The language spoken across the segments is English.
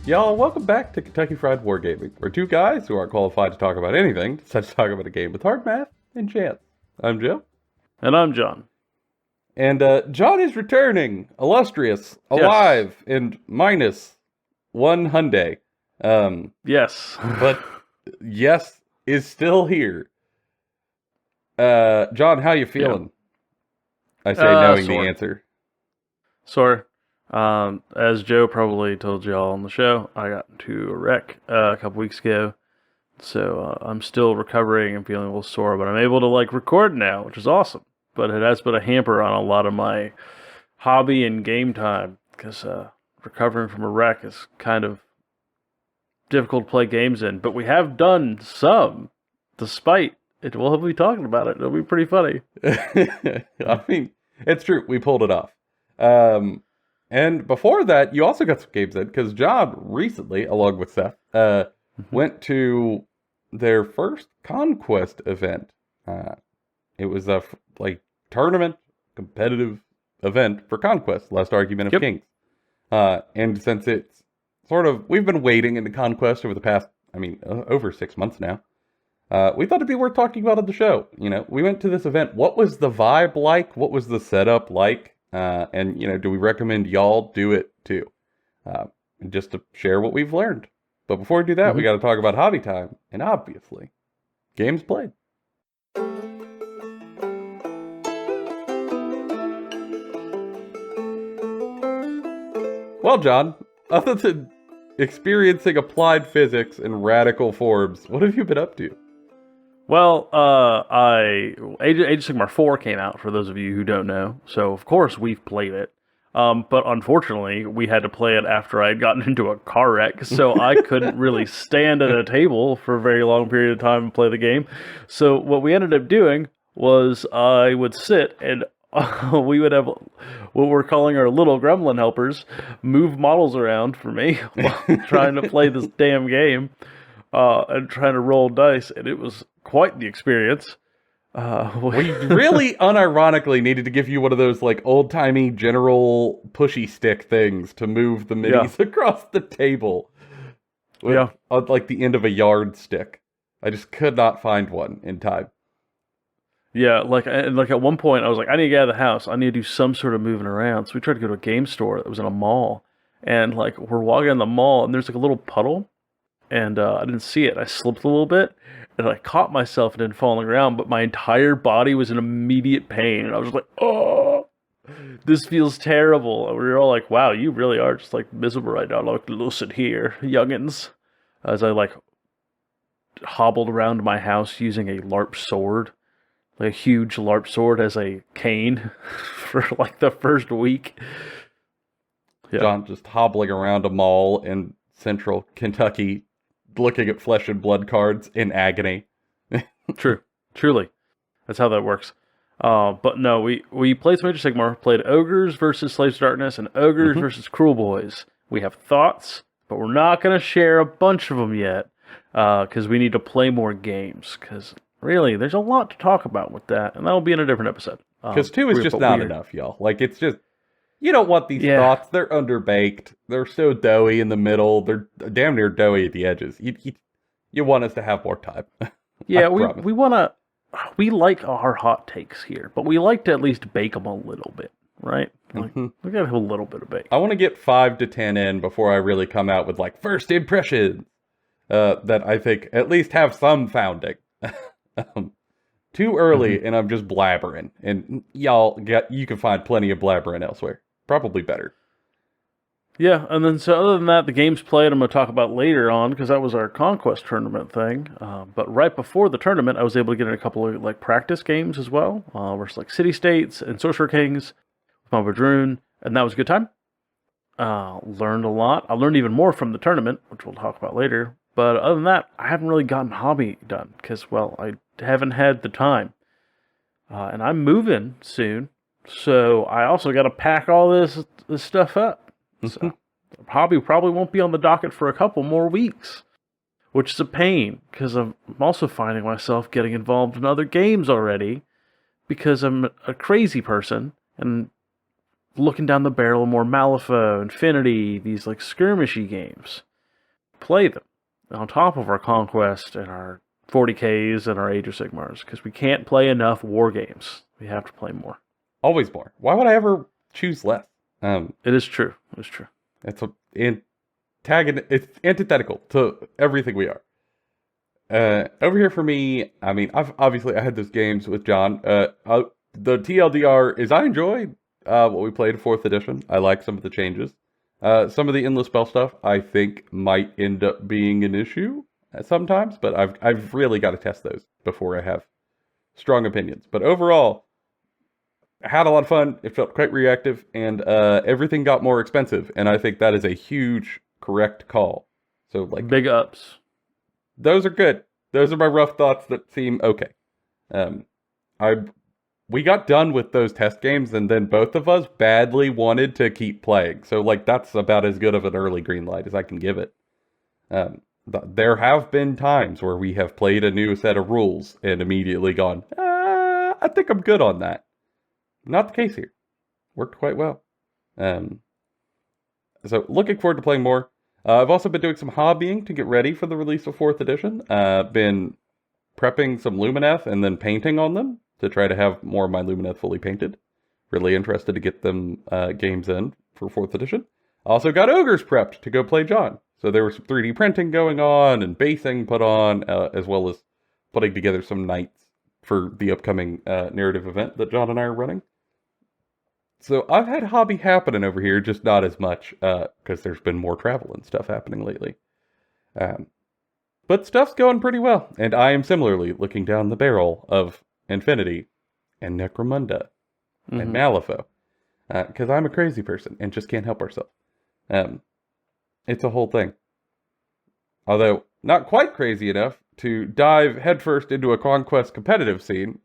Y'all, welcome back to Kentucky Fried Wargaming. We're two guys who aren't qualified to talk about anything, decide to talk about a game with hard math and chance. I'm Joe. And I'm John. And John is returning, illustrious, alive, and minus one Hyundai. Yes. But yes is still here. John, how you feeling? Yeah. I say knowing the answer. Sore. As Joe probably told you all on the show, I got into a wreck a couple weeks ago, so I'm still recovering and feeling a little sore, but I'm able to record now, which is awesome. But it has put a hamper on a lot of my hobby and game time, because recovering from a wreck is kind of difficult to play games in. But we have done some, despite it. We'll be talking about it. It'll be pretty funny. I mean, it's true. We pulled it off. And before that, you also got some games in, because John recently, along with Seth, went to their first Conquest event. It was a tournament, competitive event for Conquest, Last Argument of Kings. And since it's we've been wading into Conquest over the past, over 6 months now, we thought it'd be worth talking about on the show. We went to this event. What was the vibe like? What was the setup like? And do we recommend y'all do it too? Just to share what we've learned. But before we do that, we got to talk about hobby time. And obviously, games played. Well, John, other than experiencing applied physics in radical forms, what have you been up to? Well, Age of Sigmar 4 came out, for those of you who don't know, so of course we've played it. But unfortunately, we had to play it after I had gotten into a car wreck, so I couldn't really stand at a table for a very long period of time and play the game. So what we ended up doing was I would sit and we would have what we're calling our little gremlin helpers move models around for me while trying to play this damn game and trying to roll dice, and it was quite the experience. We really unironically needed to give you one of those old-timey general pushy stick things to move the minis across the table. With, the end of a yardstick. I just could not find one in time. Yeah, at one point I was I need to get out of the house. I need to do some sort of moving around. So we tried to go to a game store that was in a mall, and we're walking in the mall, and there's a little puddle, and I didn't see it. I slipped a little bit, and I caught myself and didn't fall on the ground, but my entire body was in immediate pain, and I was oh, this feels terrible. And we were all wow, you really are just miserable right now. Listen here, youngins. As I hobbled around my house using a LARP sword, a huge LARP sword as a cane for the first week. Yeah. John just hobbling around a mall in central Kentucky, looking at flesh and blood cards in agony. Truly. That's how that works. But no, we played some Age of Sigmar, played Ogres versus Slaves of Darkness, and Ogres versus Cruel Boys. We have thoughts, but we're not going to share a bunch of them yet, because we need to play more games, because really, there's a lot to talk about with that, and that'll be in a different episode. Because 2 is just not enough, y'all. It's just, you don't want these thoughts. They're underbaked. They're so doughy in the middle. They're damn near doughy at the edges. You want us to have more time. Yeah, we like our hot takes here, but we like to at least bake them a little bit, right? We gotta have a little bit of bake. I want to get 5 to 10 in before I really come out with first impressions that I think at least have some founding. Too early, and I'm just blabbering. And you can find plenty of blabbering elsewhere. Probably better. Yeah, and then so other than that, the games played I'm going to talk about later on, because that was our Conquest Tournament thing. But right before the tournament, I was able to get in a couple of practice games as well, versus City States and Sorcerer Kings with my Vadroon, and that was a good time. Learned a lot. I learned even more from the tournament, which we'll talk about later. But other than that, I haven't really gotten hobby done, because, I haven't had the time. And I'm moving soon, so I also got to pack all this stuff up. So Hobby probably won't be on the docket for a couple more weeks, which is a pain, because I'm also finding myself getting involved in other games already, because I'm a crazy person, and looking down the barrel of more Malifaux, Infinity, these like skirmishy games. Play them on top of our Conquest and our 40Ks and our Age of Sigmars, because we can't play enough war games. We have to play more. Always more. Why would I ever choose less? It is true. It's true. It's it's antithetical to everything we are. Over here for me, I mean, I had those games with John. The TLDR is I enjoy what we played in 4th edition. I like some of the changes. Some of the endless spell stuff I think might end up being an issue sometimes, but I've really got to test those before I have strong opinions. But overall, I had a lot of fun. It felt quite reactive, and everything got more expensive, and I think that is a huge correct call. So like big ups. Those are good. Those are my rough thoughts that seem okay. We got done with those test games, and then both of us badly wanted to keep playing. So, like, that's about as good of an early green light as I can give it. There have been times where we have played a new set of rules and immediately gone, I think I'm good on that. Not the case here. Worked quite well. So, looking forward to playing more. I've also been doing some hobbying to get ready for the release of 4th edition. Been prepping some Lumineth and then painting on them to try to have more of my Lumineth fully painted. Really interested to get them games in for 4th edition. Also got Ogres prepped to go play John. So there was some 3D printing going on and basing put on, as well as putting together some knights for the upcoming narrative event that John and I are running. So I've had hobby happening over here, just not as much, because there's been more travel and stuff happening lately. But stuff's going pretty well, and I am similarly looking down the barrel of Infinity and Necromunda and Malifaux, because I'm a crazy person and just can't help ourselves. It's a whole thing. Although, not quite crazy enough to dive headfirst into a Conquest competitive scene,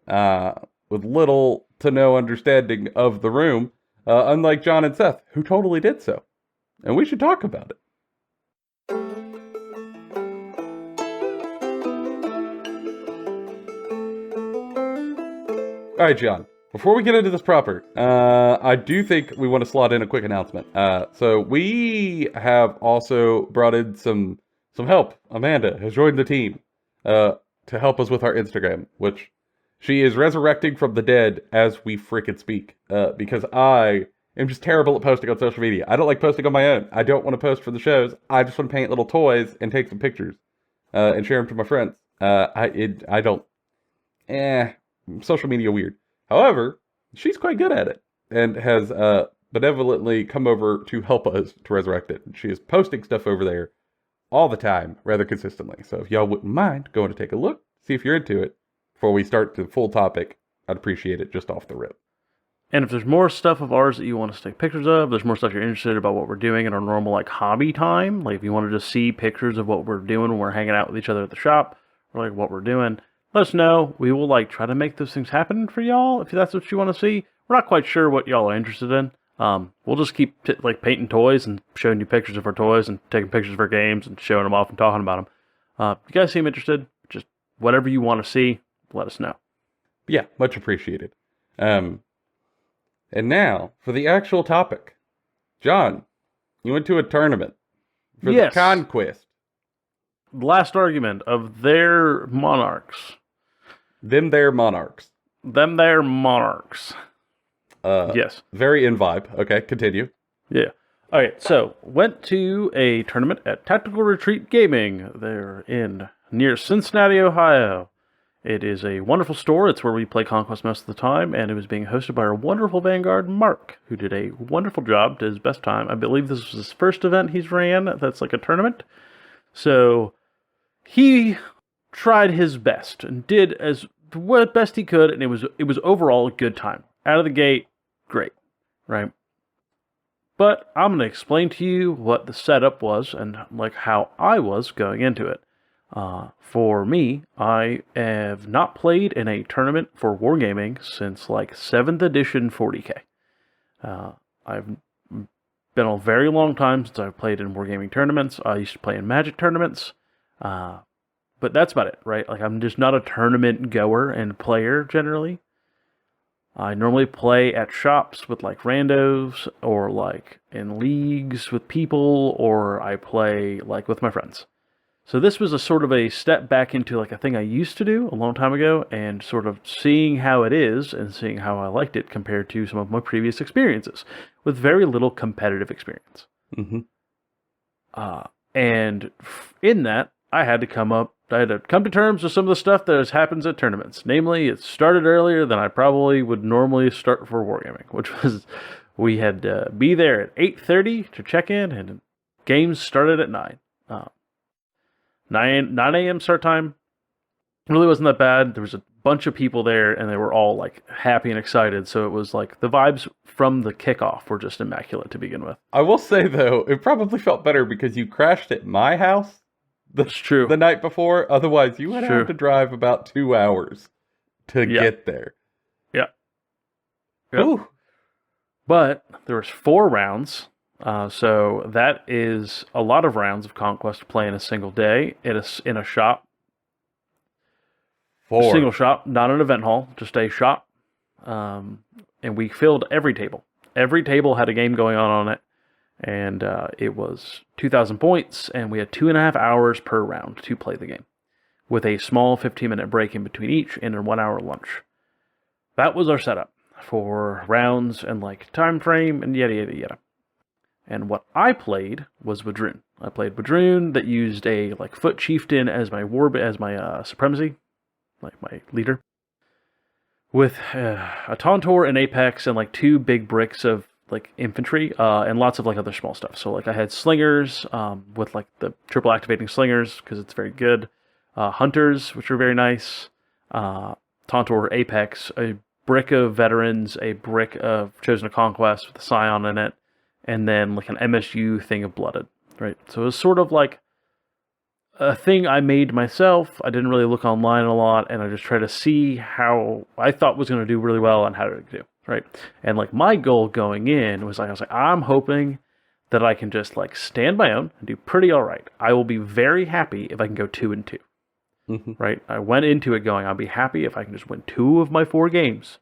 with little to no understanding of the room, unlike John and Seth, who totally did so. And we should talk about it. Alright, John, before we get into this proper, I do think we want to slot in a quick announcement. So we have also brought in some help. Amanda has joined the team to help us with our Instagram, which she is resurrecting from the dead as we frickin' speak, because I am just terrible at posting on social media. I don't like posting on my own. I don't want to post for the shows. I just want to paint little toys and take some pictures and share them to my friends. Social media weird. However, she's quite good at it and has benevolently come over to help us to resurrect it. She is posting stuff over there all the time, rather consistently. So if y'all wouldn't mind going to take a look, see if you're into it. Before we start the full topic, I'd appreciate it just off the rip. And if there's more stuff of ours that you want us to take pictures of, there's more stuff you're interested about what we're doing in our normal like hobby time, like if you want to just see pictures of what we're doing when we're hanging out with each other at the shop, or like what we're doing, let us know. We will like try to make those things happen for y'all if that's what you want to see. We're not quite sure what y'all are interested in. We'll just keep like painting toys and showing you pictures of our toys and taking pictures of our games and showing them off and talking about them. If you guys seem interested, just whatever you want to see, let us know. Yeah, much appreciated. And now, for the actual topic. John, you went to a tournament for the Conquest. Last argument of their monarchs. Them there monarchs. Yes. Very in vibe. Okay, continue. Yeah. Okay, so went to a tournament at Tactical Retreat Gaming. They're near Cincinnati, Ohio. It is a wonderful store. It's where we play Conquest most of the time, and it was being hosted by our wonderful Vanguard, Mark, who did a wonderful job, did his best time. I believe this was his first event he's ran that's like a tournament. So he tried his best and did as best he could, and it was overall a good time. Out of the gate, great, right? But I'm going to explain to you what the setup was and like how I was going into it. For me, I have not played in a tournament for Wargaming since like 7th edition 40K. I've been a very long time since I've played in Wargaming tournaments. I used to play in Magic tournaments. But that's about it, right? Like, I'm just not a tournament goer and player, generally. I normally play at shops with, like, randos, or, like, in leagues with people, or I play, like, with my friends. So this was a sort of a step back into, like, a thing I used to do a long time ago, and sort of seeing how it is, and seeing how I liked it compared to some of my previous experiences, with very little competitive experience. Mm-hmm. And in that, I had to come to terms with some of the stuff that happens at tournaments. Namely, it started earlier than I probably would normally start for Wargaming, which was we had to be there at 8:30 to check in, and games started at 9. 9 a.m. start time really wasn't that bad. There was a bunch of people there, and they were all like happy and excited. So it was like the vibes from the kickoff were just immaculate to begin with. I will say though, it probably felt better because you crashed at my house. That's true. The night before. Otherwise, you would have to drive about 2 hours to get there. Yeah. Ooh. But there was 4 rounds. So that is a lot of rounds of Conquest to play in a single day in a shop. 4. A single shop, not an event hall, just a shop. And we filled every table. Every table had a game going on it. And it was 2,000 points, and we had 2.5 hours per round to play the game, with a small 15-minute break in between each and a 1-hour lunch. That was our setup for rounds and like time frame and yada yada yada. And what I played was Wadroon. I played Wadroon that used a like foot chieftain as my supremacy, like my leader, with a Tauntaur and Apex and like 2 big bricks of like infantry and lots of like other small stuff. So like I had slingers with like the triple activating slingers because it's very good. Hunters, which are very nice. Tauntaur, Apex, a brick of veterans, a brick of Chosen of Conquest with a Scion in it, and then like an MSU thing of Blooded, right? So it was sort of like a thing I made myself. I didn't really look online a lot, and I just tried to see how I thought was going to do really well and how to do, right? And like my goal going in was like, I was like, I'm hoping that I can just like stand my own and do pretty all right. I will be very happy if I can go 2-2. Right? I went into it going, I'll be happy if I can just win 2 of my 4 games.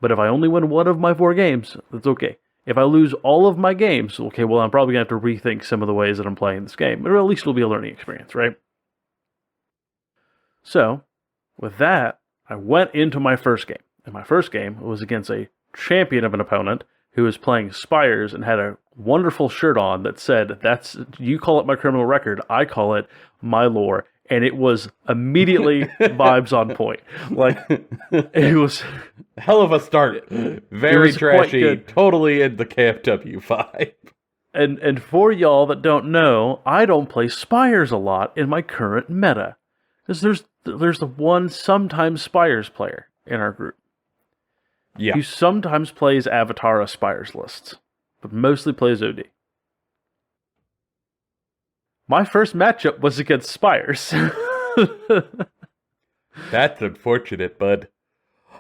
But if I only win 1 of my 4 games, that's okay. If I lose all of my games, okay, well, I'm probably going to have to rethink some of the ways that I'm playing this game. But at least it'll be a learning experience, right? So, with that, I went into my first game. And my first game was against a champion of an opponent who was playing Spires and had a wonderful shirt on that said, you call it my criminal record, I call it my lore. And it was immediately vibes on point. Like, it was... Hell of a start. Very trashy. Totally in the KFW vibe. And for y'all that don't know, I don't play Spires a lot in my current meta. Because there's the one sometimes Spires player in our group. Yeah. Who sometimes plays Avatara Spires lists. But mostly plays OD. My first matchup was against Spires. That's unfortunate, bud.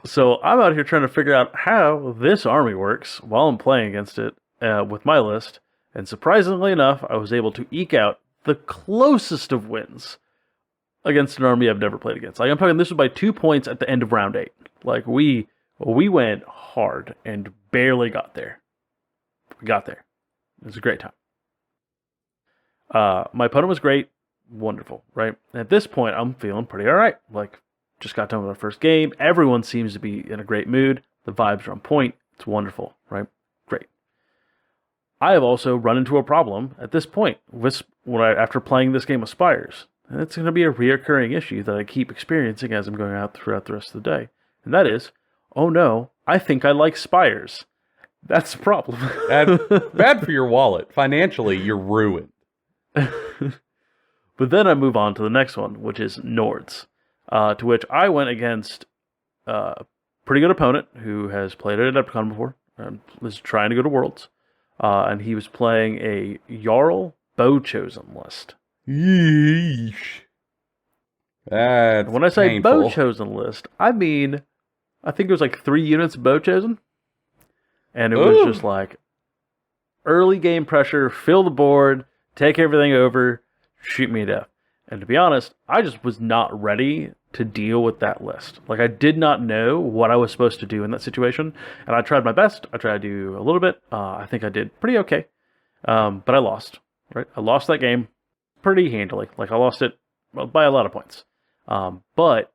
So I'm out here trying to figure out how this army works while I'm playing against it with my list. And surprisingly enough, I was able to eke out the closest of wins against an army I've never played against. Like I'm talking, this was by 2 points at the end of round 8. Like we went hard and barely got there. We got there. It was a great time. My opponent was great. Wonderful, right? At this point, I'm feeling pretty all right. Like, just got done with our first game. Everyone seems to be in a great mood. The vibes are on point. It's wonderful, right? Great. I have also run into a problem at this point after playing this game with Spires. And it's going to be a reoccurring issue that I keep experiencing as I'm going out throughout the rest of the day. And that is, oh no, I think I like Spires. That's the problem. Bad for your wallet. Financially, you're ruined. But then I move on to the next one, which is Nords, to which I went against a pretty good opponent who has played at Adepticon before and was trying to go to Worlds, and he was playing a Jarl Bow Chosen list. Yeesh. That's when I say painful. Bow Chosen list, I mean, I think it was like 3 units of Bow Chosen, and it was just like, early game pressure, fill the board, take everything over, shoot me to death. And to be honest, I just was not ready to deal with that list. Like, I did not know what I was supposed to do in that situation, and I tried my best. I tried to do a little bit. I think I did pretty okay, but I lost. Right, I lost that game pretty handily. Like, I lost it by a lot of points. But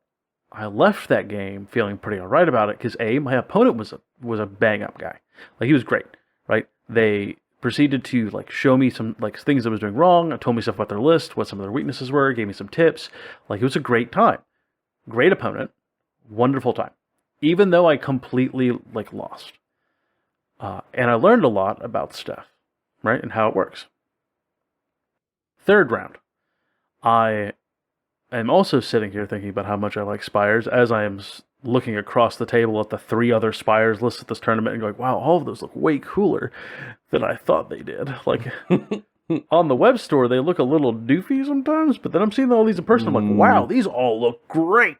I left that game feeling pretty alright about it because my opponent was a bang up guy. Like, he was great. Right, they proceeded to like show me some like things I was doing wrong. Told me stuff about their list, what some of their weaknesses were, gave me some tips. Like, it was a great time. Great opponent, wonderful time. Even though I completely like lost. And I learned a lot about stuff, right? And how it works. Third round. I am also sitting here thinking about how much I like Spires as I am looking across the table at the 3 other Spires listed at this tournament and going, wow, all of those look way cooler than I thought they did. Like, on the web store, they look a little doofy sometimes, but then I'm seeing all these in person. I'm like, wow, these all look great.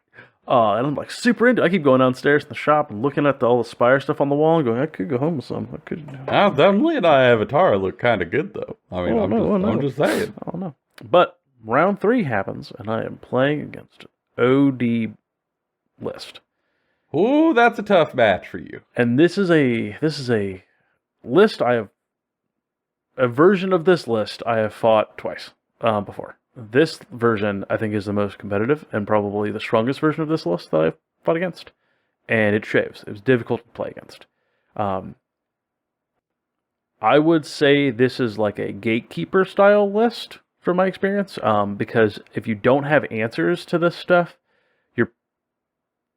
And I'm like super into it. I keep going downstairs in the shop and looking at all the Spire stuff on the wall and going, I could go home with some. I could. Definitely and Avatar look kind of good, though. I mean, I'm just saying. I don't know. But round 3 happens, and I am playing against OD list. Ooh, that's a tough match for you. And this is a list a version of this list I have fought twice before. This version, I think, is the most competitive and probably the strongest version of this list that I've fought against. And it shows. It was difficult to play against. I would say this is like a gatekeeper style list from my experience, because if you don't have answers to this stuff, you're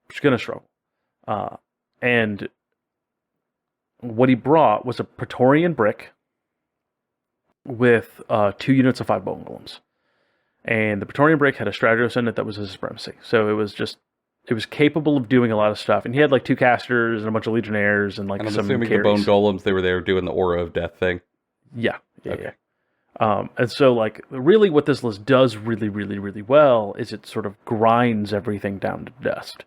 just going to struggle. And what he brought was a Praetorian brick with 2 units of 5 bone golems. And the Praetorian brick had a Strategos in it that was a supremacy. So it was capable of doing a lot of stuff. And he had like 2 casters and a bunch of legionnaires and like and I'm some assuming carries. the bone golems, they were there doing the aura of death thing. Yeah. Okay. And so like really what this list does really, really, really well is it sort of grinds everything down to dust.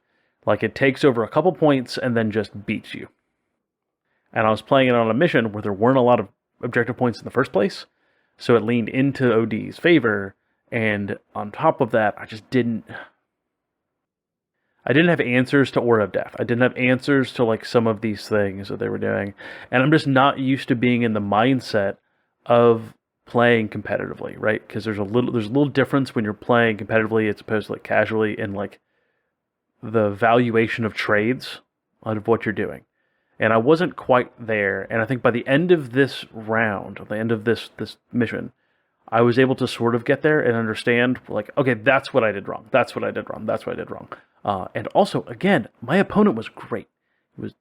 Like, it takes over a couple points and then just beats you. And I was playing it on a mission where there weren't a lot of objective points in the first place, so it leaned into OD's favor, and on top of that, I didn't have answers to Aura of Death. I didn't have answers to, like, some of these things that they were doing, and I'm just not used to being in the mindset of playing competitively, right? Because there's a little difference when you're playing competitively as opposed to, like, casually, and, like, the valuation of trades out of what you're doing. And I wasn't quite there. And I think by the end of this round, at the end of this mission, I was able to sort of get there and understand, like, okay, that's what I did wrong. That's what I did wrong. That's what I did wrong. And also, again, my opponent was great. He was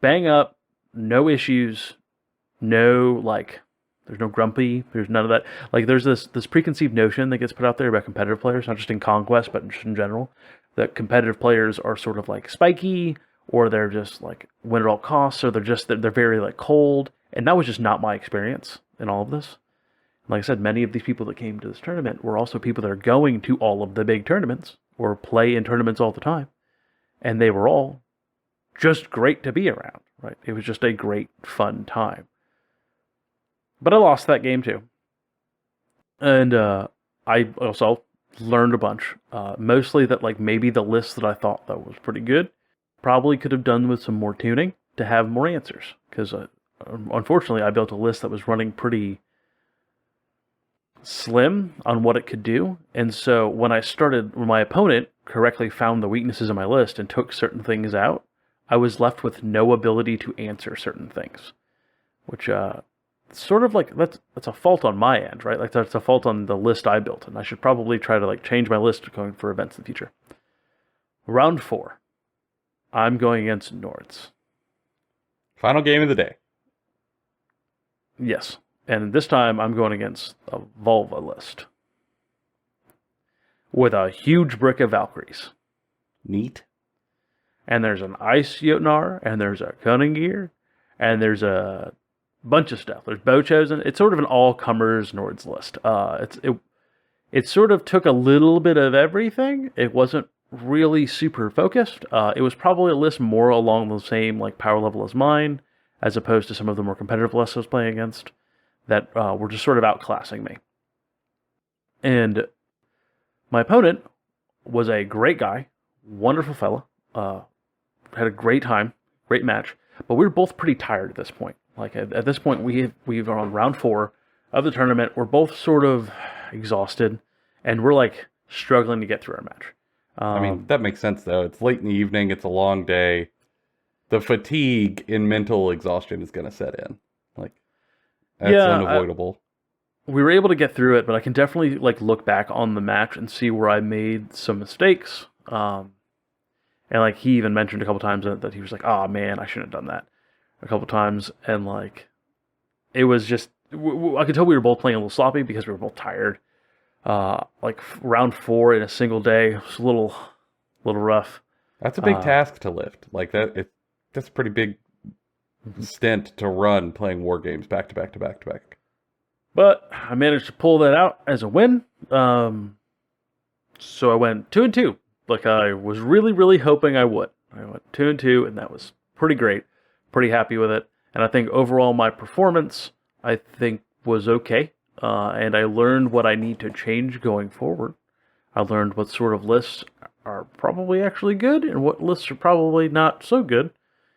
bang up, no issues, no, like, there's no grumpy, there's none of that. Like, there's this preconceived notion that gets put out there about competitive players, not just in Conquest, but just in general, that competitive players are sort of like spiky, or they're just like win at all costs, or they're very like cold. And that was just not my experience in all of this. Like I said, many of these people that came to this tournament were also people that are going to all of the big tournaments or play in tournaments all the time. And they were all just great to be around, right? It was just a great, fun time. But I lost that game too. And I also learned a bunch. Mostly that, like, maybe the list that I thought that was pretty good probably could have done with some more tuning to have more answers. Because unfortunately, I built a list that was running pretty slim on what it could do. And so when my opponent correctly found the weaknesses in my list and took certain things out, I was left with no ability to answer certain things. Which, sort of like, that's a fault on my end, right? Like, that's a fault on the list I built, and I should probably try to, like, change my list going for events in the future. Round 4. I'm going against Nords. Final game of the day. Yes. And this time I'm going against a Volva list. With a huge brick of Valkyries. Neat. And there's an Ice Jotnar, and there's a Cunning Gear, and there's a bunch of stuff. There's bow chosen. It's sort of an all-comers Nords list. It sort of took a little bit of everything. It wasn't really super focused. It was probably a list more along the same like power level as mine. as opposed to some of the more competitive lists I was playing against that were just sort of outclassing me. And my opponent was a great guy, wonderful fella, had a great time, great match, but we were both pretty tired at this point. Like at this point, we are on round 4 of the tournament. We're both sort of exhausted, and we're like struggling to get through our match. I mean, that makes sense though. It's late in the evening. It's a long day. The fatigue and mental exhaustion is going to set in. Like, that's unavoidable. We were able to get through it, but I can definitely like look back on the match and see where I made some mistakes. And like he even mentioned a couple times that he was like, "Oh man, I shouldn't have done that." A couple times, and like it was just I could tell we were both playing a little sloppy because we were both tired. Like round 4 in a single day was a little rough. That's a big task to lift. Like that's a pretty big stint to run playing war games back to back to back to back. But I managed to pull that out as a win. So I went 2-2, like I was really, really hoping I would. I went 2-2, and that was pretty great. Pretty happy with it. And I think overall my performance, I think, was okay. And I learned what I need to change going forward. I learned what sort of lists are probably actually good and what lists are probably not so good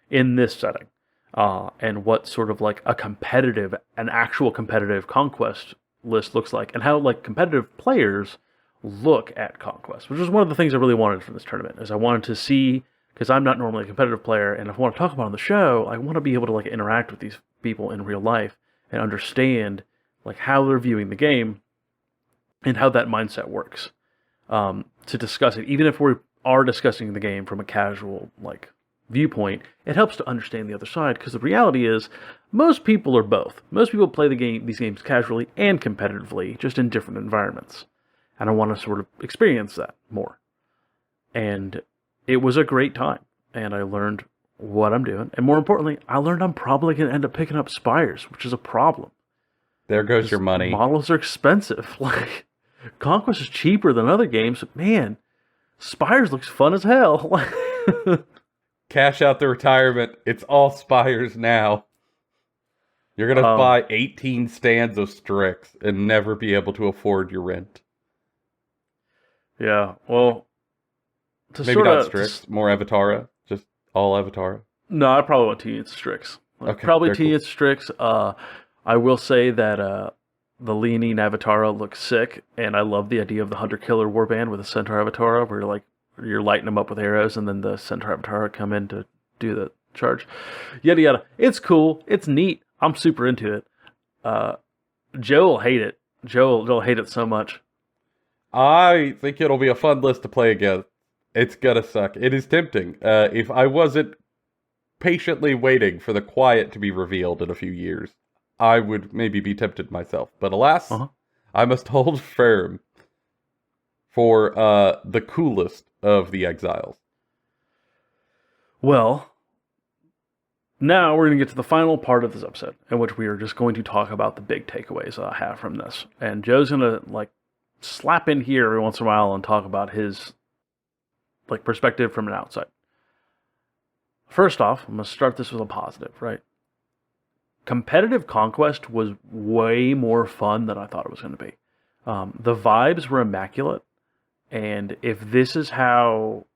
in this setting. And what sort of like an actual competitive Conquest list looks like, and how like competitive players look at Conquest, which is one of the things I really wanted from this tournament. Is I wanted to see, because I'm not normally a competitive player, and if I want to talk about it on the show, I want to be able to like interact with these people in real life and understand like how they're viewing the game and how that mindset works. To discuss it, even if we are discussing the game from a casual like viewpoint, it helps to understand the other side, because the reality is most people are both. Most people play these games casually and competitively, just in different environments. And I want to sort of experience that more. And it was a great time. And I learned what I'm doing. And more importantly, I learned I'm probably going to end up picking up Spires, which is a problem. There goes your money. Models are expensive. Like, Conquest is cheaper than other games, but man, Spires looks fun as hell. Cash out the retirement. It's all Spires now. You're going to buy 18 stands of Strix and never be able to afford your rent. Yeah, well... Maybe not Strix, more Avatara. Just all Avatara. No, I probably want 2 units of Strix. Okay, probably 2 cool. units of Strix. I will say that the Leonine Avatara looks sick, and I love the idea of the Hunter-Killer Warband with a Centaur Avatara, where you're lighting them up with arrows, and then the Centaur Avatara come in to do the charge. Yada yada. It's cool. It's neat. I'm super into it. Joe will hate it. Joe will hate it so much. I think it'll be a fun list to play against. It's gonna suck. It is tempting. If I wasn't patiently waiting for the quiet to be revealed in a few years, I would maybe be tempted myself. But alas, I must hold firm for the coolest of the exiles. Well, now we're going to get to the final part of this episode, in which we are just going to talk about the big takeaways I have from this. And Joe's going to like slap in here every once in a while and talk about his like perspective from an outside. First off, I'm going to start this with a positive, right? Competitive Conquest was way more fun than I thought it was going to be. The vibes were immaculate, and if this is how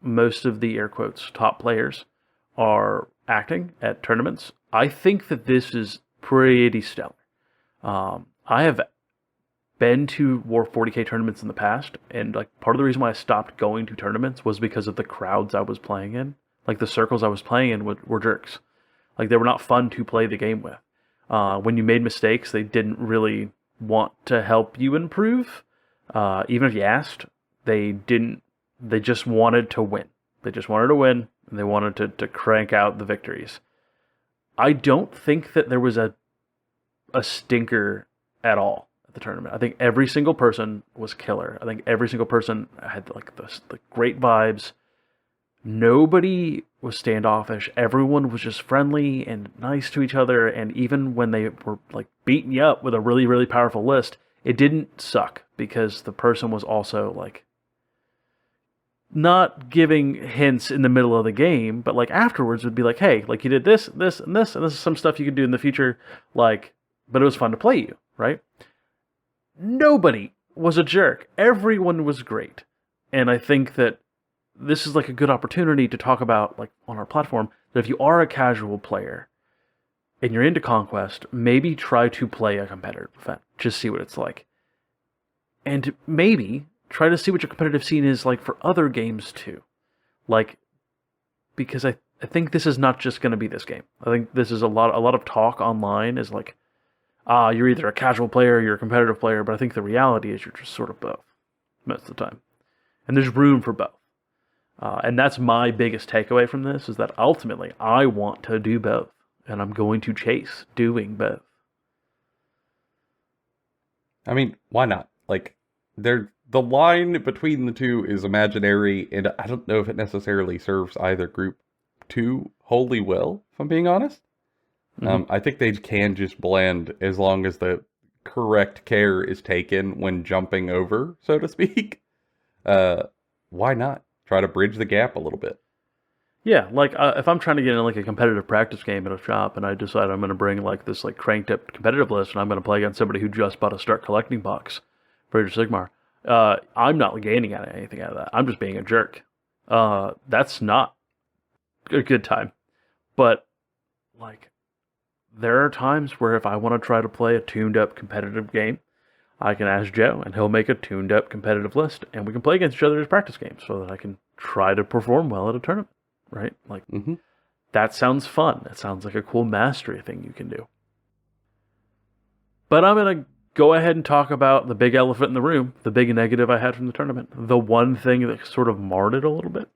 most of the air quotes top players are acting at tournaments, I think that this is pretty stellar. I have been to War 40K tournaments in the past, and like part of the reason why I stopped going to tournaments was because of the crowds I was playing in. Like the circles I was playing in were jerks. Like they were not fun to play the game with. When you made mistakes, they didn't really want to help you improve. Even if you asked, they didn't. They just wanted to win. They just wanted to win, and they wanted to crank out the victories. I don't think that there was a stinker at all at the tournament. I think every single person was killer. I think every single person had like the great vibes. Nobody was standoffish. Everyone was just friendly and nice to each other. And even when they were like beating you up with a really, really powerful list, it didn't suck because the person was also like not giving hints in the middle of the game, but like afterwards would be like, hey, like you did this, this, and this, and this is some stuff you could do in the future, like, but it was fun to play you, right? Nobody was a jerk. Everyone was great. And I think that this is like a good opportunity to talk about, like on our platform, that if you are a casual player and you're into Conquest, maybe try to play a competitive event. Just see what it's like. And maybe try to see what your competitive scene is like for other games too. Like, because I think this is not just going to be this game. I think this is a lot of talk online is like, you're either a casual player or you're a competitive player, but I think the reality is you're just sort of both most of the time. And there's room for both. And that's my biggest takeaway from this, is that ultimately I want to do both. And I'm going to chase doing both. I mean, why not? Like, the line between the two is imaginary, and I don't know if it necessarily serves either group too wholly well, if I'm being honest. I think they can just blend as long as the correct care is taken when jumping over, so to speak. Why not? Try to bridge the gap a little bit. Yeah, like if I'm trying to get in like a competitive practice game at a shop and I decide I'm going to bring like this like cranked up competitive list and I'm going to play against somebody who just bought a Start Collecting box for Age of Sigmar, I'm not gaining anything out of that. I'm just being a jerk. That's not a good time. But like, there are times where if I want to try to play a tuned up competitive game, I can ask Joe and he'll make a tuned up competitive list and we can play against each other as practice games so that I can try to perform well at a tournament, right? Like, that sounds fun. It sounds like a cool mastery thing you can do. But I'm going to go ahead and talk about the big elephant in the room, the big negative I had from the tournament, the one thing that sort of marred it a little bit.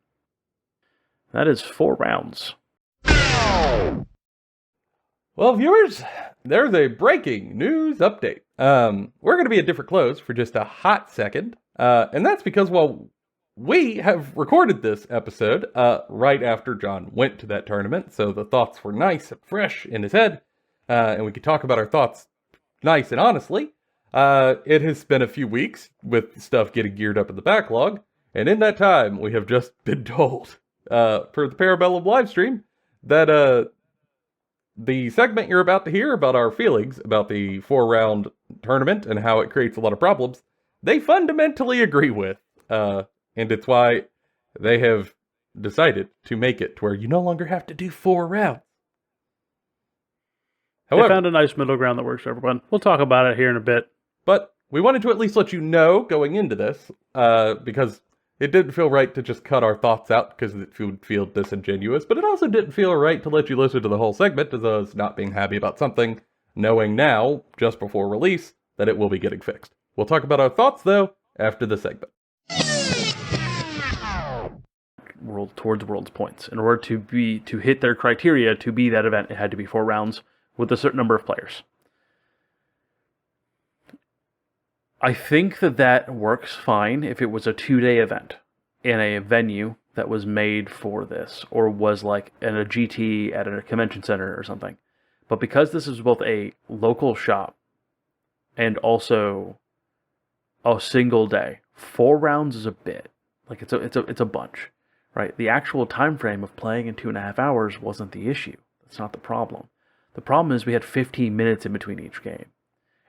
That is 4 rounds. Well, viewers, there's a breaking news update. We're going to be at different close for just a hot second, and that's because, well, we have recorded this episode right after John went to that tournament, so the thoughts were nice and fresh in his head, and we could talk about our thoughts nice and honestly. It has been a few weeks with stuff getting geared up in the backlog, and in that time, we have just been told for the Parabellum live stream that the segment you're about to hear about our feelings about the 4-round tournament and how it creates a lot of problems, they fundamentally agree with. And it's why they have decided to make it to where you no longer have to do 4 rounds. However, they found a nice middle ground that works for everyone. We'll talk about it here in a bit. But we wanted to at least let you know going into this, because it didn't feel right to just cut our thoughts out because it would feel disingenuous, but it also didn't feel right to let you listen to the whole segment as us not being happy about something, knowing now, just before release, that it will be getting fixed. We'll talk about our thoughts, though, after the segment. World towards World's points. In order to hit their criteria to be that event, it had to be 4 rounds with a certain number of players. I think that works fine if it was a 2-day event in a venue that was made for this, or was like in a GT at a convention center or something. But because this is both a local shop and also a single day, 4 rounds is a bit. Like it's a bunch, right? The actual time frame of playing in 2.5 hours wasn't the issue. That's not the problem. The problem is we had 15 minutes in between each game,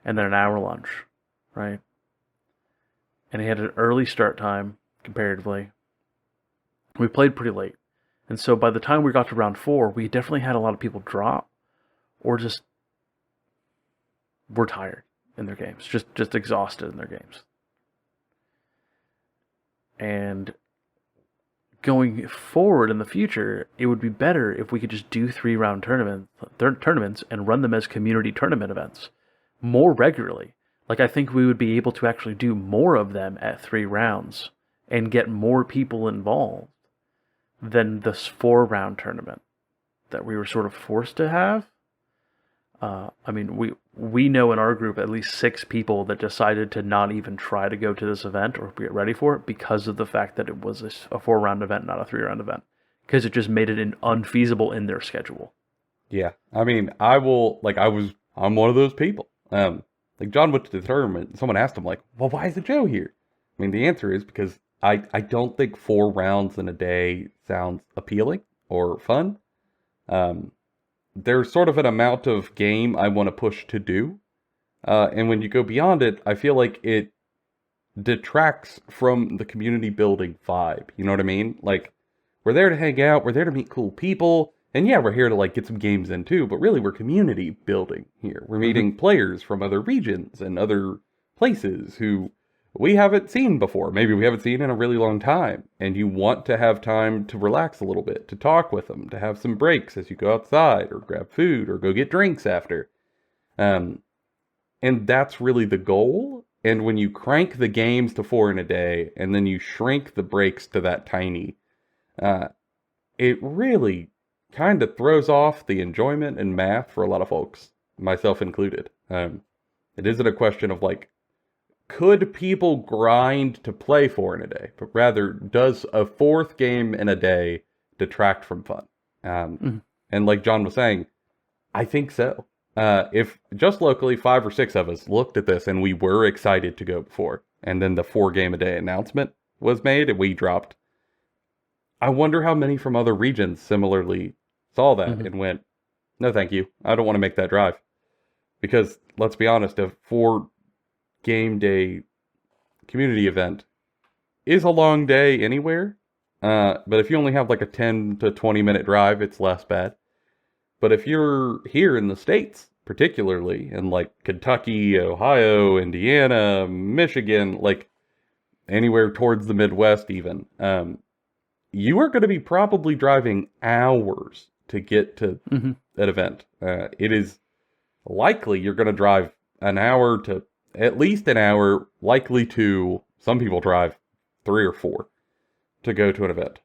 and then an hour lunch. Right? And he had an early start time, comparatively. We played pretty late. And so by the time we got to round 4, we definitely had a lot of people drop, or just were tired in their games, just exhausted in their games. And going forward in the future, it would be better if we could just do 3-round tournaments and run them as community tournament events more regularly. Like, I think we would be able to actually do more of them at 3 rounds and get more people involved than this 4-round tournament that we were sort of forced to have. I mean, we know in our group at least 6 people that decided to not even try to go to this event or get ready for it because of the fact that it was a 4-round event, not a 3-round event. Because it just made it unfeasible in their schedule. Yeah, I mean, I'm one of those people. Like, John went to the tournament, and someone asked him, like, well, why is Joe here? I mean, the answer is because I don't think 4 rounds in a day sounds appealing or fun. Um, there's sort of an amount of game I want to push to do. And when you go beyond it, I feel like it detracts from the community building vibe. You know what I mean? Like, we're there to hang out, we're there to meet cool people, and yeah, we're here to like get some games in too, but really we're community building here. We're meeting players from other regions and other places who we haven't seen before. Maybe we haven't seen in a really long time, and you want to have time to relax a little bit, to talk with them, to have some breaks as you go outside or grab food or go get drinks after. And that's really the goal. And when you crank the games to 4 in a day, and then you shrink the breaks to that tiny, it really kind of throws off the enjoyment and math for a lot of folks, myself included. It isn't a question of like, could people grind to play 4 in a day? But rather, does a 4th game in a day detract from fun? And like John was saying, I think so. If just locally 5 or 6 of us looked at this and we were excited to go before, and then the 4-game-a-day announcement was made and we dropped, I wonder how many from other regions similarly saw that and went, no thank you, I don't want to make that drive. Because, let's be honest, a 4-game day community event is a long day anywhere, but if you only have like a 10 to 20 minute drive, it's less bad. But if you're here in the States, particularly in like Kentucky, Ohio, Indiana, Michigan, like anywhere towards the Midwest even, you are going to be probably driving hours to get to that event. It is likely you're going to drive an hour to at least an hour, likely 2, some people drive 3 or 4 to go to an event.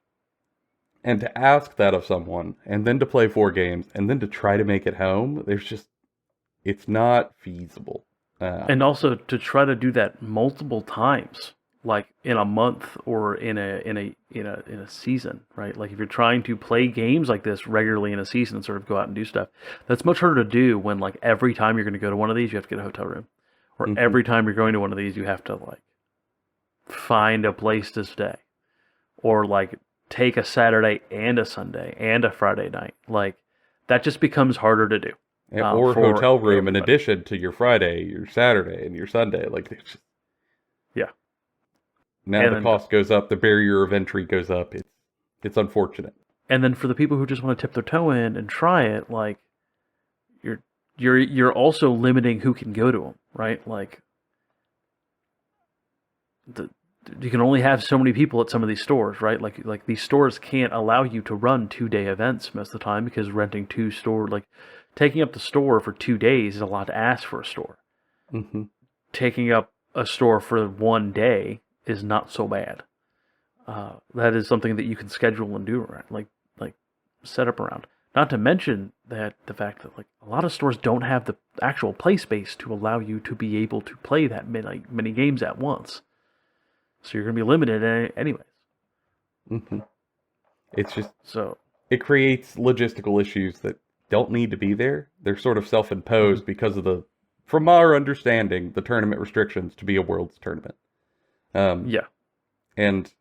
And to ask that of someone, and then to play 4 games, and then to try to make it home, it's not feasible. And also to try to do that multiple times, like in a month or in a season, right? Like if you're trying to play games like this regularly in a season and sort of go out and do stuff, that's much harder to do when like every time you're going to go to one of these, you have to get a hotel room, or every time you're going to one of these, you have to like find a place to stay, or like take a Saturday and a Sunday and a Friday night. Like, that just becomes harder to do. Or hotel room in addition to your Friday, your Saturday, and your Sunday. Like, it's just, yeah. Now the cost goes up, the barrier of entry goes up. It's unfortunate. And then for the people who just want to tip their toe in and try it, like, you're also limiting who can go to them, right? Like, you can only have so many people at some of these stores, right? Like these stores can't allow you to run 2-day events most of the time, because renting 2 store, like taking up the store for 2 days is a lot to ask for a store. Taking up a store for 1 day is not so bad. That is something that you can schedule and do around, like set up around. Not to mention that the fact that like a lot of stores don't have the actual play space to allow you to be able to play that many games at once. So you're going to be limited anyways. It's just, it creates logistical issues that don't need to be there. They're sort of self-imposed because of from our understanding, the tournament restrictions to be a Worlds tournament. And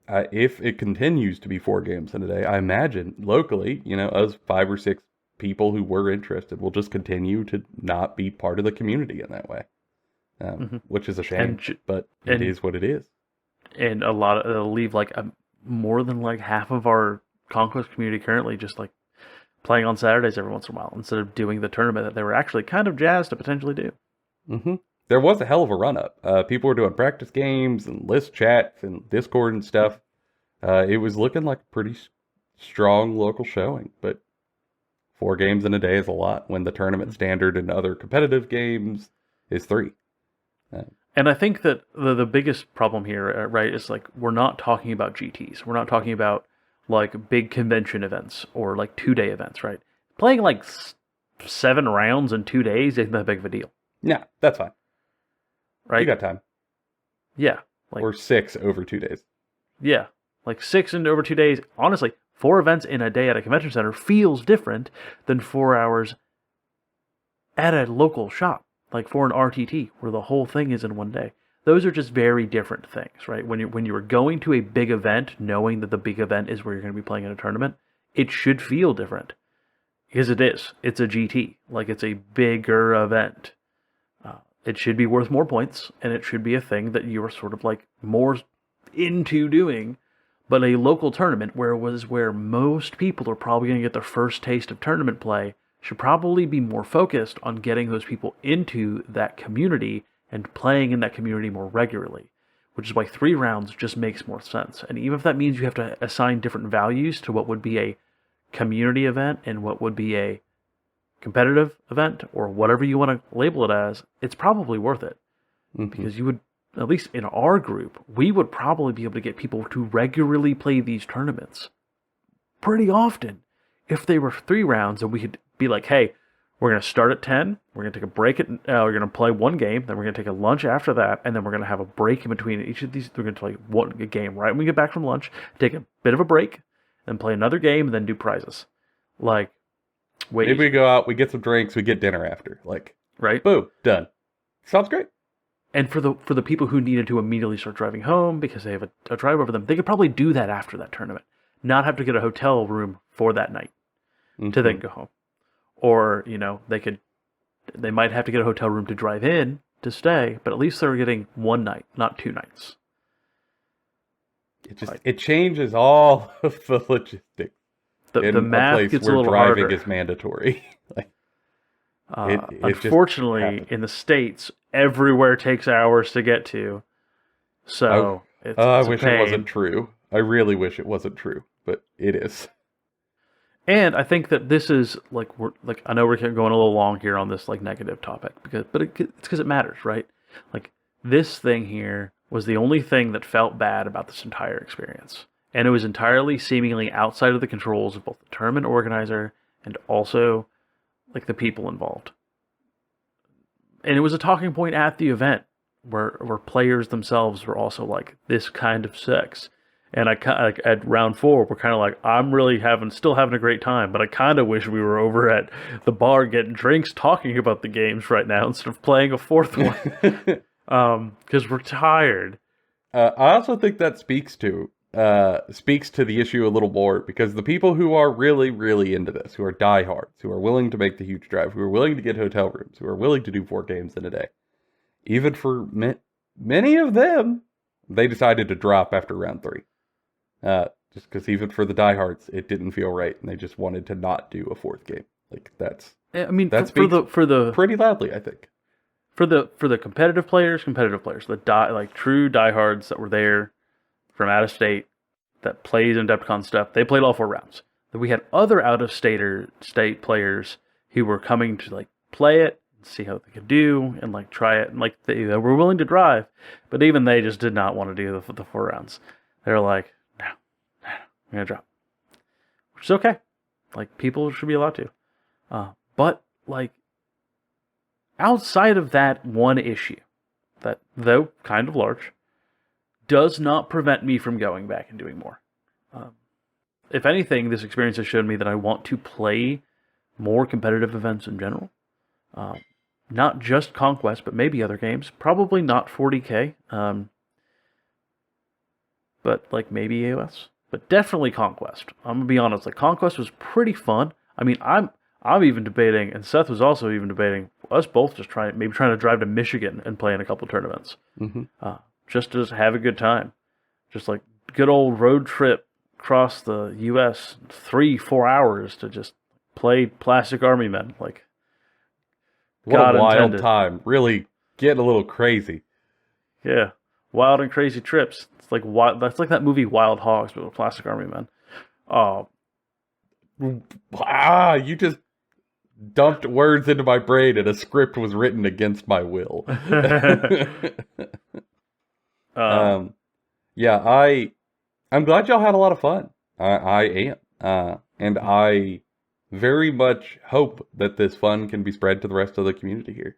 if it continues to be 4 games in a day, I imagine locally, us 5 or 6 people who were interested will just continue to not be part of the community in that way. Which is a shame, but it is what it is. And it'll leave like more than like half of our Conquest community currently just like playing on Saturdays every once in a while, instead of doing the tournament that they were actually kind of jazzed to potentially do. There was a hell of a run-up. People were doing practice games and list chats and Discord and stuff. It was looking like a pretty strong local showing, but 4 games in a day is a lot when the tournament standard in other competitive games is 3. And I think that the biggest problem here, right, is like we're not talking about GTs. We're not talking about like big convention events or like 2-day events, right? Playing like 7 rounds in 2 days isn't that big of a deal. Yeah, that's fine. Right? You got time. Yeah. Or 6 over 2 days. Yeah. Like 6 and over 2 days. Honestly, 4 events in a day at a convention center feels different than 4 hours at a local shop. Like for an RTT, where the whole thing is in 1 day. those are just very different things, right? When you're going to a big event, knowing that the big event is where you're going to be playing in a tournament, it should feel different. Because it is. It's a GT. Like, it's a bigger event. It should be worth more points, and it should be a thing that you're sort of like more into doing. But a local tournament, where most people are probably going to get their first taste of tournament play, should probably be more focused on getting those people into that community and playing in that community more regularly. Which is why 3 rounds just makes more sense. And even if that means you have to assign different values to what would be a community event and what would be a competitive event, or whatever you want to label it as, it's probably worth it. Because you would, at least in our group, we would probably be able to get people to regularly play these tournaments pretty often if they were 3 rounds, and we could be like, hey, we're going to start at 10, we're going to take a break we're going to play 1 game, then we're going to take a lunch after that, and then we're going to have a break in between each of these. We're going to play 1 game right when we get back from lunch, take a bit of a break, then play another game, and then do prizes. Like, wait. Maybe we go out, we get some drinks, we get dinner after. Like, right? Boom, done. Sounds great. And for the people who needed to immediately start driving home because they have a drive over them, they could probably do that after that tournament. Not have to get a hotel room for that night to then go home. Or, they might have to get a hotel room to drive in to stay, but at least they're getting 1 night, not 2 nights. It changes all of the logistics. The math gets a little driving harder. is mandatory. Unfortunately, in the States, everywhere takes hours to get to. So it's I a wish pain. it wasn't true. I really wish it wasn't true, but it is. And I think that this is I know we're going a little long here on this negative topic it's because it matters, right? Like, this thing here was the only thing that felt bad about this entire experience. And it was entirely seemingly outside of the controls of both the tournament organizer and also the people involved. And it was a talking point at the event where players themselves were also like, this kind of sucks. And I at round 4, we're kind of like, I'm really still having a great time, but I kind of wish we were over at the bar getting drinks, talking about the games right now instead of playing a 4th one, because we're tired. I also think that speaks to the issue a little more, because the people who are really, really into this, who are diehards, who are willing to make the huge drive, who are willing to get hotel rooms, who are willing to do 4 games in a day, even for many of them, they decided to drop after round 3. Just because even for the diehards, it didn't feel right, and they just wanted to not do a 4th game. That speaks for the pretty loudly, I think. For the competitive players, the true diehards that were there from out of state, that plays in Adepticon stuff, they played all 4 rounds. Then we had other out of state players who were coming to play it, see how they could do, and try it, and they were willing to drive, but even they just did not want to do the 4 rounds. They were like, no, I'm gonna drop, which is okay. People should be allowed to, but outside of that one issue, that though kind of large, does not prevent me from going back and doing more. If anything, this experience has shown me that I want to play more competitive events in general. Not just Conquest, but maybe other games. Probably not 40K, but maybe AOS. But definitely Conquest. I'm gonna be honest. Conquest was pretty fun. I mean, I'm even debating, and Seth was also even debating, us both just trying to drive to Michigan and play in a couple tournaments. Just to have a good time. Just good old road trip across the U.S. 3-4 hours to just play Plastic Army Men. What a wild time. Really getting a little crazy. Yeah. Wild and crazy trips. It's that's like that movie Wild Hogs, but with Plastic Army Men. You just dumped words into my brain, and a script was written against my will. I'm glad y'all had a lot of fun. I am. And I very much hope that this fun can be spread to the rest of the community here.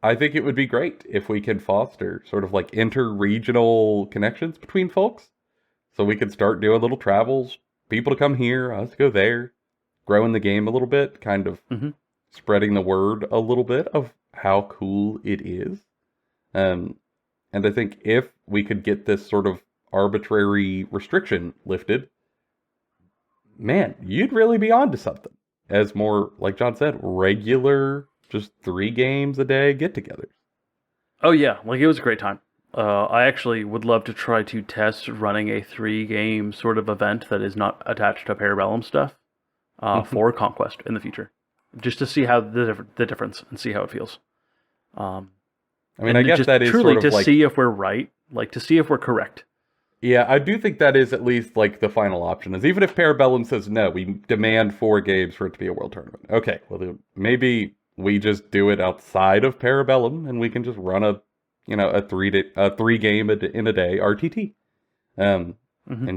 I think it would be great if we could foster sort of inter-regional connections between folks. So we could start doing little travels, people to come here, us to go there, growing the game a little bit, kind of spreading the word a little bit of how cool it is. And I think if we could get this sort of arbitrary restriction lifted, man, you'd really be onto something. As more, like John said, regular, just 3 games a day get-togethers. Oh yeah, like it was a great time. I actually would love to try to test running a 3-game sort of event that is not attached to Parabellum stuff for Conquest in the future, just to see how the difference and see how it feels. I mean, I guess just that is truly sort of to like, see if we're right, like to see if we're correct. yeah, I do think that is at least like the final option. Is even if Parabellum says no, we demand 4 games for it to be a world tournament. Okay, well then maybe we just do it outside of Parabellum, and we can just run a 3 game in a day RTT, and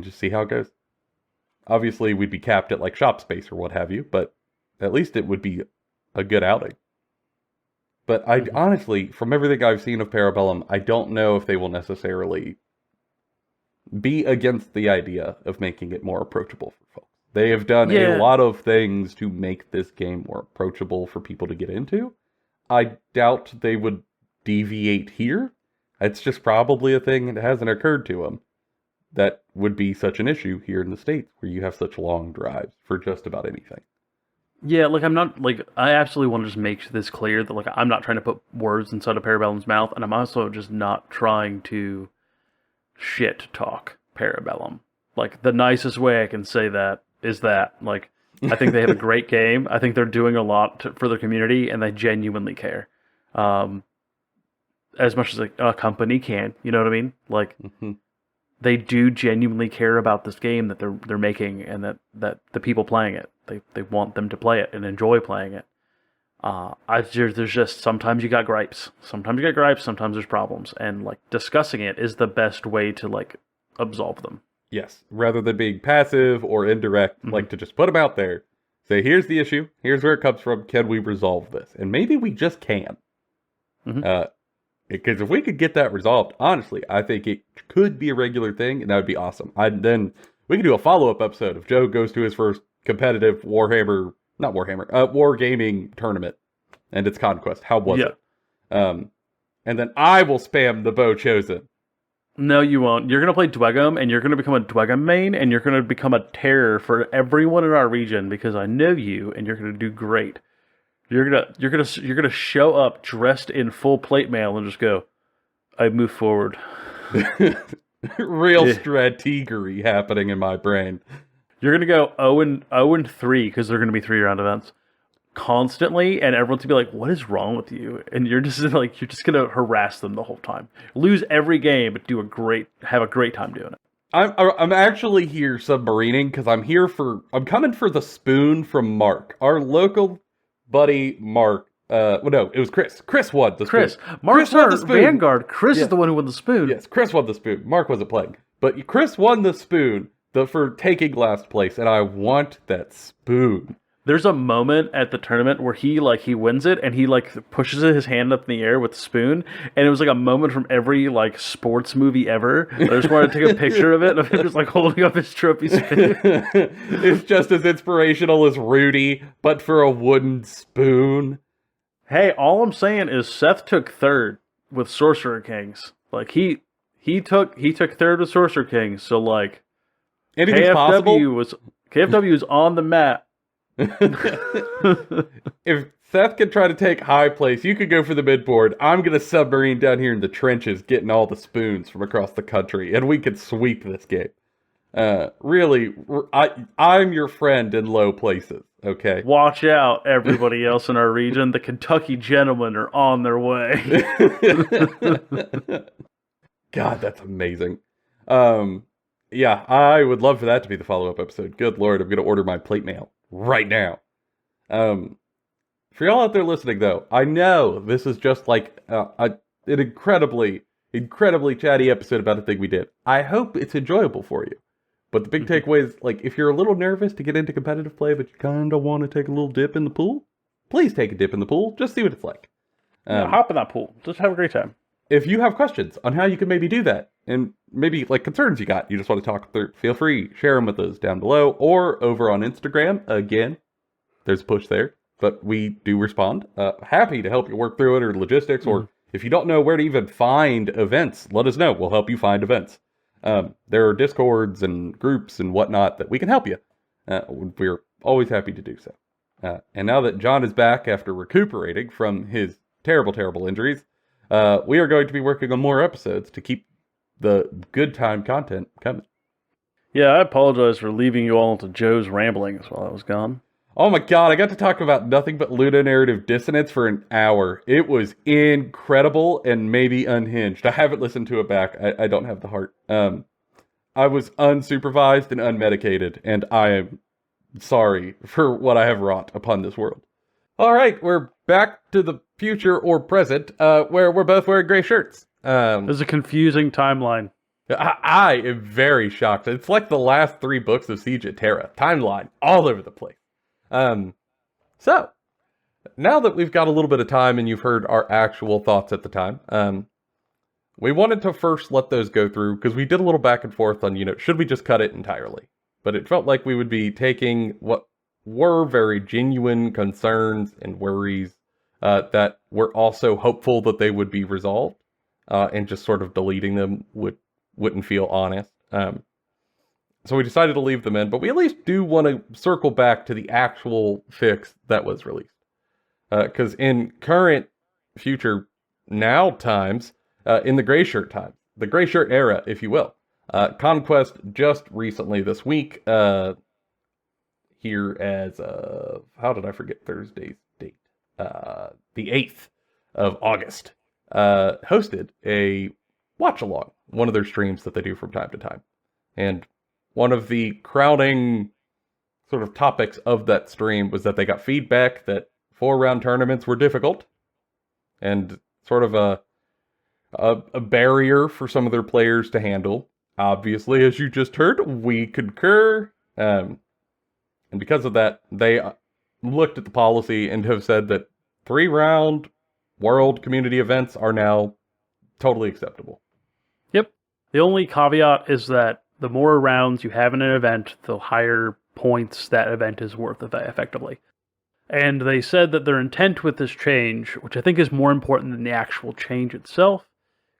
just see how it goes. Obviously, we'd be capped at like shop space or what have you, but at least it would be a good outing. But I honestly, from everything I've seen of Parabellum, I don't know if they will necessarily be against the idea of making it more approachable for folks. They have done a lot of things to make this game more approachable for people to get into. I doubt they would deviate here. It's just probably a thing that hasn't occurred to them that would be such an issue here in the States, where you have such long drives for just about anything. Yeah, like I'm not like I absolutely want to just make this clear that like I'm not trying to put words inside of Parabellum's mouth, and I'm also just not trying to shit talk Parabellum. Like the nicest way I can say that is that like I think they have a great game. I think they're doing a lot for their community, and they genuinely care. As much as a company can, you know what I mean? Like they do genuinely care about this game that they're making, and that the people playing it, they want them to play it and enjoy playing it. There's just sometimes you got gripes. Sometimes you got gripes. Sometimes there's problems, and like discussing it is the best way to like absolve them. Yes, rather than being passive or indirect, like to just put them out there. Say, here's the issue. Here's where it comes from. Can we resolve this? And maybe we just can. Because if we could get that resolved, honestly, I think it could be a regular thing, and that would be awesome. Then we could do a follow-up episode if Joe goes to his first competitive Wargaming tournament, and it's Conquest. How was it? And then I will spam the Bow Chosen. No, you won't. You're going to play Dwegum, and you're going to become a Dwegum main, and you're going to become a terror for everyone in our region, because I know you, and you're going to do great. You're gonna show up dressed in full plate mail and just go, I move forward. Real strategery happening in my brain. You're gonna go 0-3 because they're gonna be 3-round events constantly, and everyone's gonna be like, "What is wrong with you?" And you're just gonna harass them the whole time. Lose every game, but have a great time doing it. I'm actually here submarining because I'm coming for the spoon from Mark, our local buddy Mark. No, it was Chris. Chris won the spoon. Mark's our Vanguard. Chris is the one who won the spoon. Yes, Chris won the spoon. Mark wasn't playing. But Chris won the spoon for taking last place, and I want that spoon. There's a moment at the tournament where he wins it, and he pushes his hand up in the air with the spoon, and it was like a moment from every sports movie ever. I just wanted to take a picture of it, of him just holding up his trophy spoon. It's just as inspirational as Rudy, but for a wooden spoon. Hey, all I'm saying is Seth took third with Sorcerer Kings. He took third with Sorcerer Kings, so anything's possible. KFW was on the map. If Seth can try to take high place, you could go for the midboard. I'm going to submarine down here in the trenches, getting all the spoons from across the country, and we could sweep this game. Really, I'm your friend in low places, okay? Watch out, everybody else in our region. The Kentucky gentlemen are on their way. God, that's amazing. Yeah, I would love for that to be the follow-up episode. Good Lord, I'm going to order my plate mail right now. For y'all out there listening, though, I know this is just an incredibly chatty episode about a thing we did. I hope it's enjoyable for you. But the big takeaway is, if you're a little nervous to get into competitive play, but you kind of want to take a little dip in the pool, please take a dip in the pool. Just see what it's like. Hop in that pool. Just have a great time. If you have questions on how you can maybe do that, and maybe concerns you just want to talk through, feel free, share them with us down below or over on Instagram. Again, there's a push there, but we do respond. Happy to help you work through it, or logistics, or If you don't know where to even find events, let us know. We'll help you find events. There are Discords and groups and whatnot that we can help you. We're always happy to do so. And now that John is back after recuperating from his terrible, terrible injuries, we are going to be working on more episodes to keep the good time content coming. Yeah, I apologize for leaving you all into Joe's ramblings while I was gone. Oh my god, I got to talk about nothing but ludonarrative dissonance for an hour. It was incredible and maybe unhinged. I haven't listened to it back. I don't have the heart. I was unsupervised and unmedicated, and I am sorry for what I have wrought upon this world. Alright, we're back to the future or present, where we're both wearing gray shirts. There's a confusing timeline. I am very shocked. It's like the last 3 books of Siege at Terra. Timeline all over the place. So, now that we've got a little bit of time and you've heard our actual thoughts at the time, we wanted to first let those go through, because we did a little back and forth on, should we just cut it entirely? But it felt like we would be taking what were very genuine concerns and worries that we're also hopeful that they would be resolved, and just sort of deleting them wouldn't feel honest. So we decided to leave them in, but we at least do want to circle back to the actual fix that was released. Because in current, future, now times, in the gray shirt time, the gray shirt era, if you will, Conquest just recently this week, here as how did I forget Thursday's date? The 8th of August, hosted a watch-along, one of their streams that they do from time to time. And one of the crowning sort of topics of that stream was that they got feedback that 4-round tournaments were difficult and sort of a barrier for some of their players to handle. Obviously, as you just heard, we concur. And because of that, they looked at the policy and have said that 3-round world community events are now totally acceptable. Yep. The only caveat is that the more rounds you have in an event, the higher points that event is worth effectively. And they said that their intent with this change, which I think is more important than the actual change itself,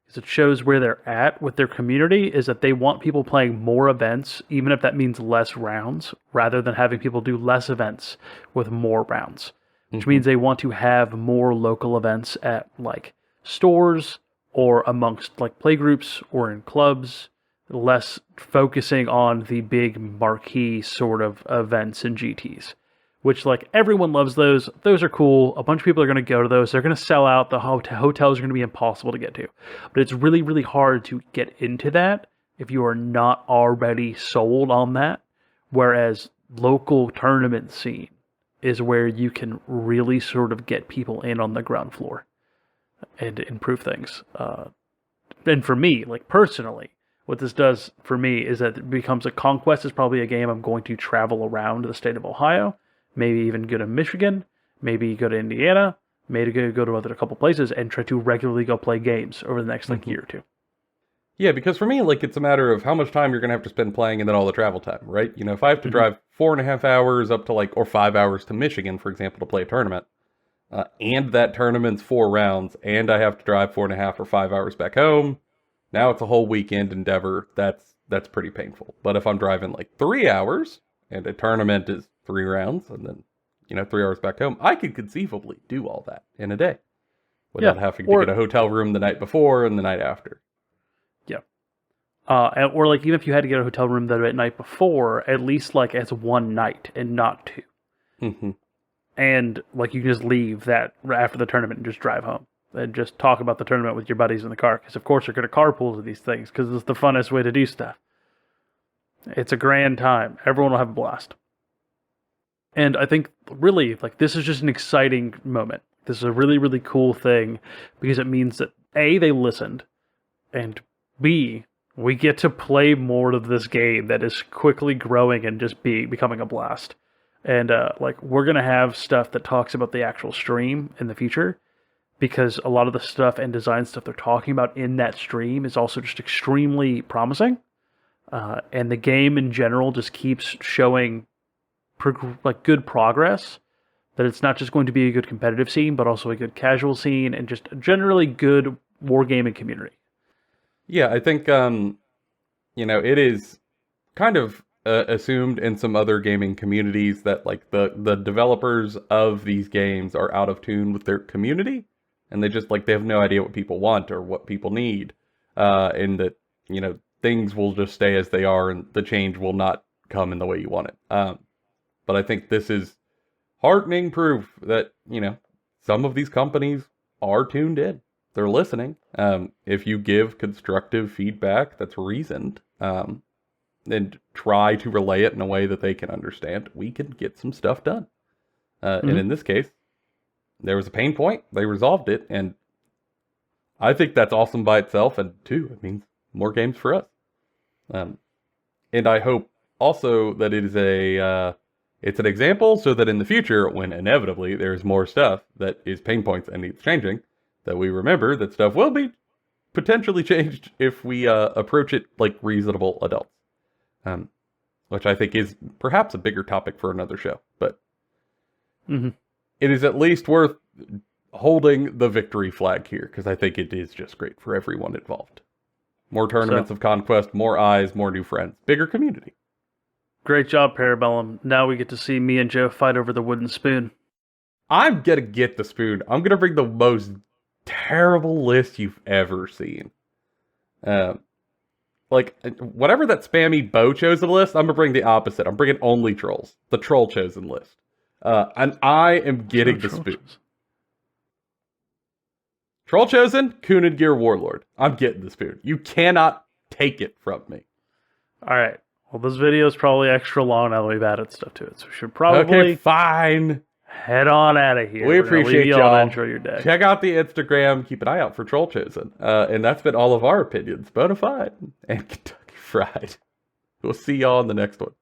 because it shows where they're at with their community, is that they want people playing more events, even if that means less rounds, rather than having people do less events with more rounds. Which means they want to have more local events at, like, stores or amongst, like, playgroups or in clubs, less focusing on the big marquee sort of events and GTs, which, like, everyone loves those. Those are cool. A bunch of people are going to go to those. They're going to sell out. The hotels are going to be impossible to get to. But it's really, really hard to get into that if you are not already sold on that. Whereas local tournament scene is where you can really sort of get people in on the ground floor and improve things. And for me, like, personally, what this does for me is that it becomes Conquest is probably a game I'm going to travel around the state of Ohio, maybe even go to Michigan, maybe go to Indiana, maybe go to a couple places and try to regularly go play games over the next year or two. Yeah, because for me, like, it's a matter of how much time you're going to have to spend playing and then all the travel time, right? If I have to drive 4.5 hours up to, or 5 hours to Michigan, for example, to play a tournament, and that tournament's 4 rounds, and I have to drive 4.5 or 5 hours back home, now it's a whole weekend endeavor. That's pretty painful. But if I'm driving 3 hours and a tournament is 3 rounds and then 3 hours back home, I could conceivably do all that in a day without having to get a hotel room the night before and the night after. Yeah. Or even if you had to get a hotel room the night before, at least as one night and not 2. Mm-hmm. And you can just leave that after the tournament and just drive home. And just talk about the tournament with your buddies in the car. Because, of course, you're going to carpool to these things. Because it's the funnest way to do stuff. It's a grand time. Everyone will have a blast. And I think, really, this is just an exciting moment. This is a really, really cool thing. Because it means that, A, they listened. And B, we get to play more of this game that is quickly growing and just becoming a blast. And, we're going to have stuff that talks about the actual stream in the future. Because a lot of the stuff and design stuff they're talking about in that stream is also just extremely promising. And the game in general just keeps showing good progress. That it's not just going to be a good competitive scene, but also a good casual scene and just a generally good wargaming community. Yeah, I think, it is kind of assumed in some other gaming communities that like the developers of these games are out of tune with their community, and they just like they have no idea what people want or what people need, and that things will just stay as they are and the change will not come in the way you want it. But I think this is heartening proof that some of these companies are tuned in. They're listening. If you give constructive feedback that's reasoned, and try to relay it in a way that they can understand, we can get some stuff done. And in this case, there was a pain point. They resolved it. And I think that's awesome by itself. And two, it means more games for us. And I hope also that it is it's an example so that in the future, when inevitably there's more stuff that is pain points and needs changing, that we remember that stuff will be potentially changed if we approach it like reasonable adults. Which I think is perhaps a bigger topic for another show, but it is at least worth holding the victory flag here, because I think it is just great for everyone involved. More tournaments of Conquest, more eyes, more new friends, bigger community. Great job, Parabellum. Now we get to see me and Joe fight over the wooden spoon. I'm gonna get the spoon. I'm gonna bring the most terrible list you've ever seen. Like, whatever that spammy Bo chosen list, I'm gonna bring the opposite. I'm bringing only trolls. The troll chosen list. And I am getting the spoon. Troll chosen, Kunin Gear Warlord. I'm getting the spoon. You cannot take it from me. Alright. Well, this video is probably extra long now that we've added stuff to it. So we should probably... Okay, fine. Head on out of here. We appreciate y'all. Enjoy your day. Check out the Instagram. Keep an eye out for Troll Chosen. And that's been all of our opinions. Bonafide and Kentucky Fried. We'll see y'all in the next one.